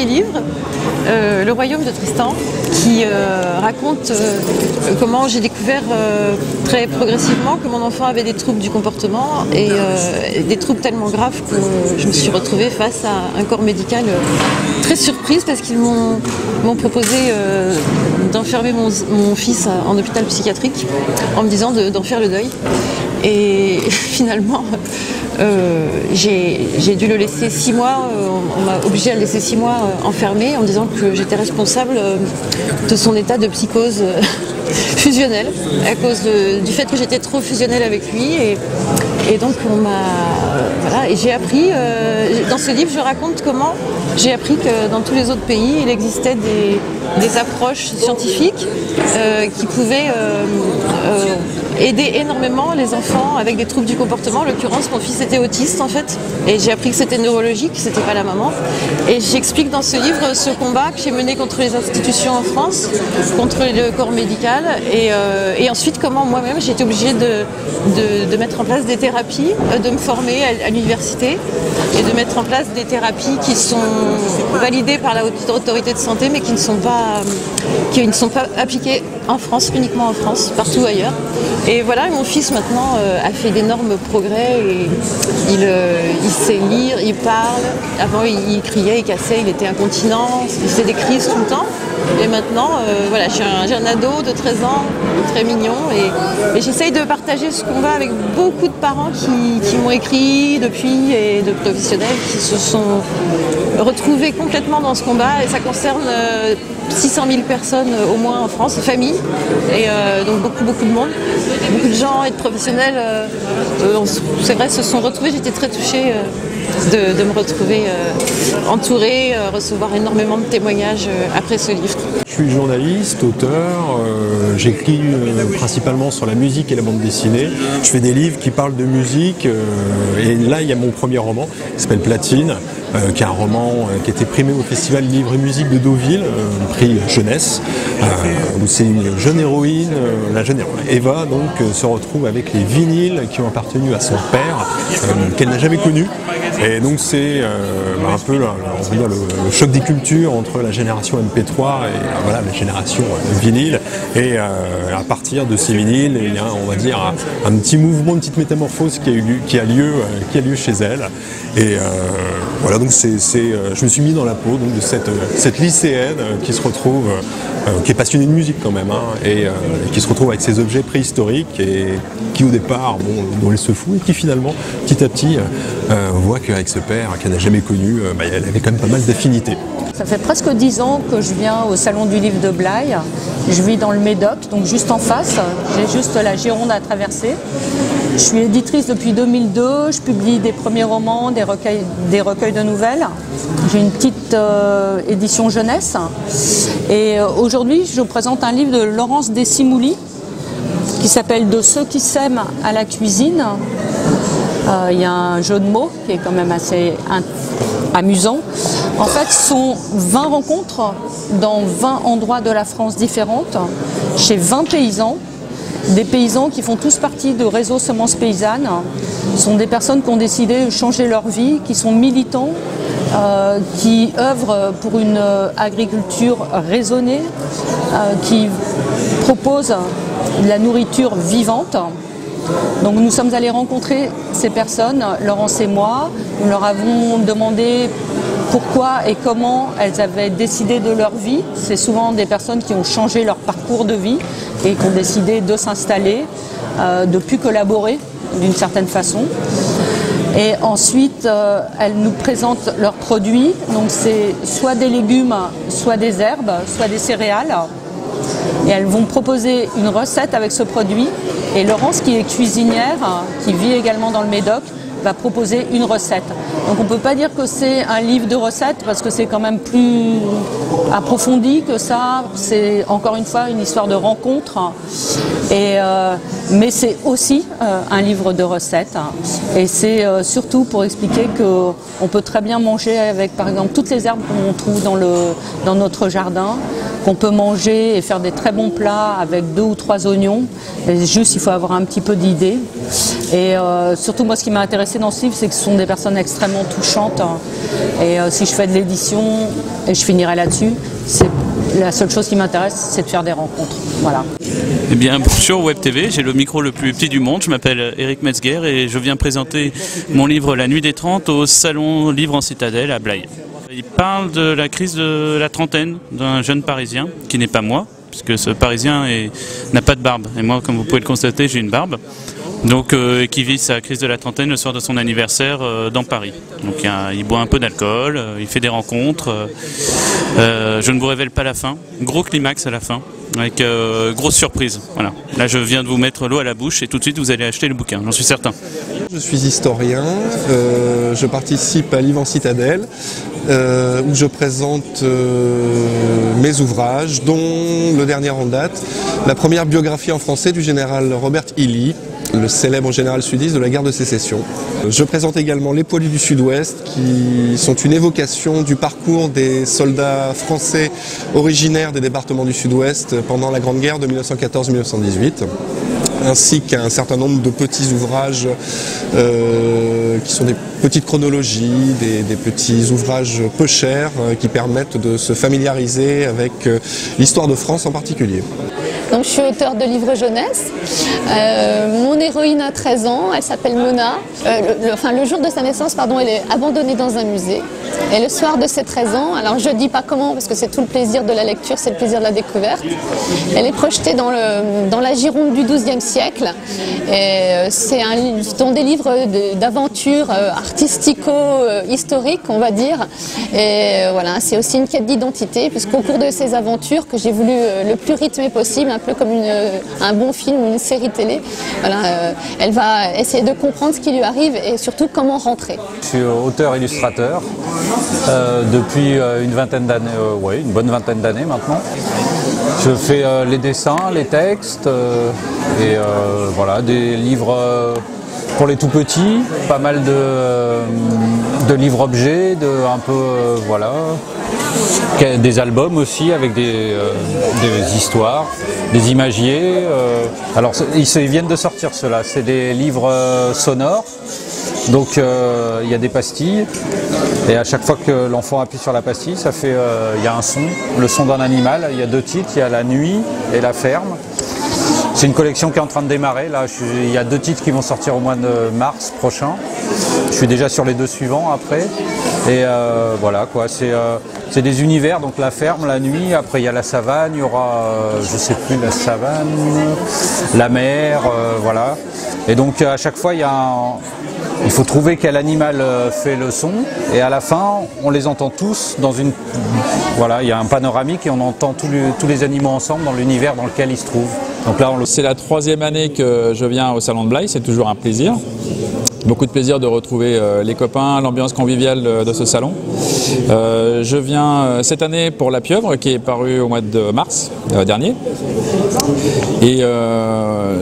premier livre, Le Royaume de Tristan, qui raconte comment j'ai découvert très progressivement que mon enfant avait des troubles du comportement et des troubles tellement graves que je me suis retrouvée face à un corps médical très surprise parce qu'ils m'ont proposé d'enfermer mon fils en hôpital psychiatrique en me disant d'en faire le deuil. Et finalement, j'ai dû le laisser 6 mois, on m'a obligé à le laisser 6 mois enfermé en me disant que j'étais responsable de son état de psychose fusionnelle à cause du fait que j'étais trop fusionnelle avec lui. Et donc voilà, et j'ai appris, dans ce livre je raconte comment j'ai appris que dans tous les autres pays il existait des approches scientifiques qui pouvaient aider énormément les enfants avec des troubles du comportement. En l'occurrence, mon fils était autiste en fait, et j'ai appris que c'était neurologique, c'était pas la maman. Et j'explique dans ce livre ce combat que j'ai mené contre les institutions en France, contre le corps médical, et ensuite comment moi-même j'ai été obligée de mettre en place des thérapies, de me former à l'université et de mettre en place des thérapies qui sont validées par la haute autorité de santé, mais qui ne sont pas appliquées en France, uniquement en France, partout ailleurs. Et voilà, mon fils maintenant a fait d'énormes progrès et il sait lire, il parle. Avant il criait, il cassait, il était incontinent, il faisait des crises tout le temps. Et maintenant, voilà, j'ai un ado de 13 ans, très mignon, et j'essaye de partager ce combat avec beaucoup de parents qui m'ont écrit depuis, et de professionnels qui se sont retrouvés complètement dans ce combat, et ça concerne 600 000 personnes au moins en France, familles, et donc beaucoup de monde. Beaucoup de gens et de professionnels, c'est vrai, se sont retrouvés. J'étais très touchée de me retrouver entourée, recevoir énormément de témoignages après ce livre. Je suis journaliste, auteur, j'écris principalement sur la musique et la bande dessinée. Je fais des livres qui parlent de musique, et là il y a mon premier roman qui s'appelle Platine, qui est un roman qui a été primé au Festival Livre et Musique de Deauville, prix jeunesse, où c'est une jeune héroïne, la jeune héroïne Eva, donc, se retrouve avec les vinyles qui ont appartenu à son père, qu'elle n'a jamais connu. Et donc c'est un peu on va dire, le choc des cultures entre la génération MP3 et voilà, la génération vinyle. Et à partir de ces vinyles, il y a, on va dire, un petit mouvement, une petite métamorphose qui a lieu chez elle. Et voilà, donc je me suis mis dans la peau donc, de cette lycéenne qui se retrouve, qui est passionnée de musique quand même, hein, et qui se retrouve avec ces objets préhistoriques et qui au départ, dont elle se fout, et qui finalement, petit à petit, voit qu'avec ce père qu'elle n'a jamais connu, elle avait quand même pas mal d'affinités. Ça fait presque 10 ans que je viens au Salon du Livre de Blaye. Je vis dans le Médoc, donc juste en face. J'ai juste la Gironde à traverser. Je suis éditrice depuis 2002. Je publie des premiers romans, des recueils de nouvelles. J'ai une petite édition jeunesse. Et aujourd'hui, je présente un livre de Laurence Desimouli qui s'appelle « De ceux qui s'aiment à la cuisine ». Il y a un jeu de mots qui est quand même assez amusant. En fait, ce sont 20 rencontres dans 20 endroits de la France différentes, chez 20 paysans, des paysans qui font tous partie de réseaux semences paysannes. Ce sont des personnes qui ont décidé de changer leur vie, qui sont militants, qui œuvrent pour une agriculture raisonnée, qui proposent de la nourriture vivante. Donc nous sommes allés rencontrer ces personnes, Laurence et moi. Nous leur avons demandé pourquoi et comment elles avaient décidé de leur vie. C'est souvent des personnes qui ont changé leur parcours de vie et qui ont décidé de s'installer, de plus collaborer d'une certaine façon. Et ensuite, elles nous présentent leurs produits. Donc c'est soit des légumes, soit des herbes, soit des céréales. Et elles vont proposer une recette avec ce produit. Et Laurence, qui est cuisinière, qui vit également dans le Médoc, va proposer une recette. Donc on ne peut pas dire que c'est un livre de recettes parce que c'est quand même plus approfondi que ça. C'est encore une fois une histoire de rencontre. Mais c'est aussi un livre de recettes. Et c'est surtout pour expliquer qu'on peut très bien manger avec par exemple toutes les herbes qu'on trouve dans notre jardin. qu'on peut manger et faire des très bons plats avec 2 ou 3 oignons. Et juste, il faut avoir un petit peu d'idées. Et surtout, moi, ce qui m'a intéressé dans ce livre, c'est que ce sont des personnes extrêmement touchantes. Et si je fais de l'édition, et je finirai là-dessus, la seule chose qui m'intéresse, c'est de faire des rencontres. Voilà. Eh bien, bonjour Web TV, j'ai le micro le plus petit du monde, je m'appelle Eric Metzger et je viens présenter mon livre La Nuit des 30 au Salon Livre en Citadelle à Blaye. Il parle de la crise de la trentaine d'un jeune Parisien, qui n'est pas moi, puisque ce Parisien n'a pas de barbe. Et moi, comme vous pouvez le constater, j'ai une barbe. Donc, qui vit sa crise de la trentaine le soir de son anniversaire dans Paris. Donc il boit un peu d'alcool, il fait des rencontres. Je ne vous révèle pas la fin. Gros climax à la fin, avec grosse surprise. Voilà. Là, je viens de vous mettre l'eau à la bouche et tout de suite, vous allez acheter le bouquin, j'en suis certain. Je suis historien, je participe à Livre en Citadelle, où je présente mes ouvrages, dont le dernier en date, la première biographie en français du général Robert E. Lee, le célèbre général sudiste de la guerre de sécession. Je présente également Les Poilus du Sud-Ouest, qui sont une évocation du parcours des soldats français originaires des départements du Sud-Ouest pendant la Grande Guerre de 1914-1918. Ainsi qu'un certain nombre de petits ouvrages qui sont des petites chronologies, des petits ouvrages peu chers qui permettent de se familiariser avec l'histoire de France en particulier. Donc, je suis auteure de livres jeunesse. Mon héroïne a 13 ans, elle s'appelle Mona. Le jour de sa naissance, elle est abandonnée dans un musée. Et le soir de ses 13 ans, alors je ne dis pas comment parce que c'est tout le plaisir de la lecture, c'est le plaisir de la découverte. Elle est projetée dans la Gironde du XIIe siècle. Et c'est dans des livres d'aventures artistico-historiques, on va dire. Et voilà, c'est aussi une quête d'identité, puisqu'au cours de ces aventures que j'ai voulu le plus rythmé possible, un peu comme un bon film ou une série télé, voilà, elle va essayer de comprendre ce qui lui arrive et surtout comment rentrer. Je suis auteur-illustrateur depuis une vingtaine d'années, une bonne vingtaine d'années maintenant. Je fais les dessins, les textes et voilà, des livres pour les tout petits, pas mal de livres objets, des albums aussi avec des histoires, des imagiers. Alors ils viennent de sortir ceux-là, c'est des livres sonores. Donc il y a des pastilles et à chaque fois que l'enfant appuie sur la pastille, ça fait, il y a un son, le son d'un animal. Il y a 2 titres, il y a La Nuit et La Ferme. C'est une collection qui est en train de démarrer. Là, il y a 2 titres qui vont sortir au mois de mars prochain. Je suis déjà sur les 2 suivants après. Et voilà quoi, c'est des univers, donc La Ferme, La Nuit, après il y a la savane, il y aura, je sais plus, la savane, la mer, voilà. Et donc à chaque fois il faut trouver quel animal fait le son et à la fin on les entend tous dans une... Voilà, il y a un panoramique et on entend tous les animaux ensemble dans l'univers dans lequel ils se trouvent. Donc là, c'est la 3e année que je viens au Salon de Blaye, c'est toujours un plaisir. Beaucoup de plaisir de retrouver les copains, l'ambiance conviviale de ce salon. Je viens cette année pour La Pieuvre qui est paru au mois de mars dernier. Et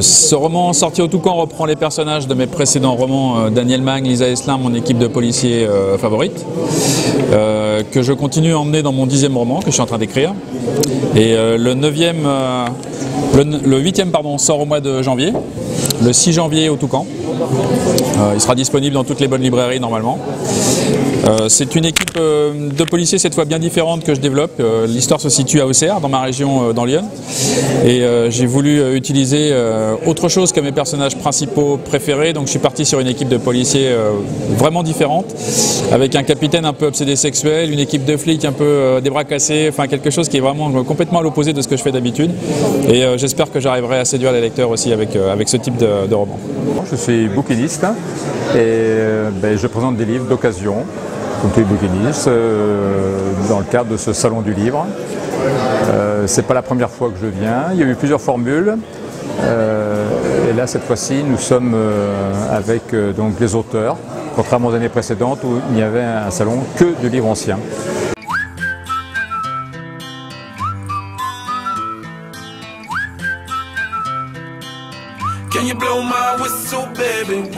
ce roman sorti au Toucan reprend les personnages de mes précédents romans, Daniel Mang, Lisa Esselin, mon équipe de policiers favorite, que je continue à emmener dans mon 10e roman que je suis en train d'écrire. Et le 8e sort au mois de janvier, le 6 janvier au Toucan. Il sera disponible dans toutes les bonnes librairies normalement. C'est une équipe de policiers cette fois bien différente que je développe. L'histoire se situe à Auxerre, dans ma région, dans Lyon. Et j'ai voulu utiliser autre chose que mes personnages principaux préférés. Donc je suis parti sur une équipe de policiers vraiment différente, avec un capitaine un peu obsédé sexuel, une équipe de flics un peu des bras cassés, enfin quelque chose qui est vraiment complètement à l'opposé de ce que je fais d'habitude. Et j'espère que j'arriverai à séduire les lecteurs aussi avec ce type de roman. Je suis bouquiniste et je présente des livres d'occasion, comme tous les bouquinistes, dans le cadre de ce salon du livre. C'est pas la première fois que je viens, il y a eu plusieurs formules. Et là, cette fois-ci, nous sommes avec donc les auteurs, contrairement aux années précédentes où il n'y avait un salon que de livres anciens. Can you blow my whistle, baby,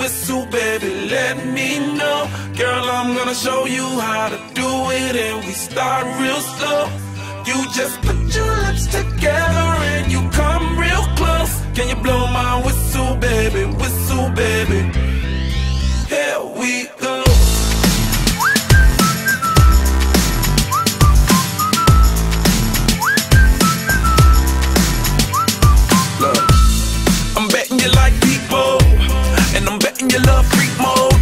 let me know. Girl, I'm gonna show you how to do it and we start real slow. You just put your lips together and you come real close. Can you blow my whistle, baby, whistle, baby? Here we go. Look, I'm betting you like people, and I'm betting you love freak mode,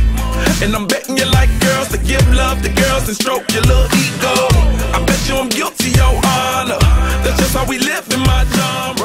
and I'm betting you like girls to give love to girls and stroke your little ego. I bet you I'm guilty, your honor. That's just how we live in my genre.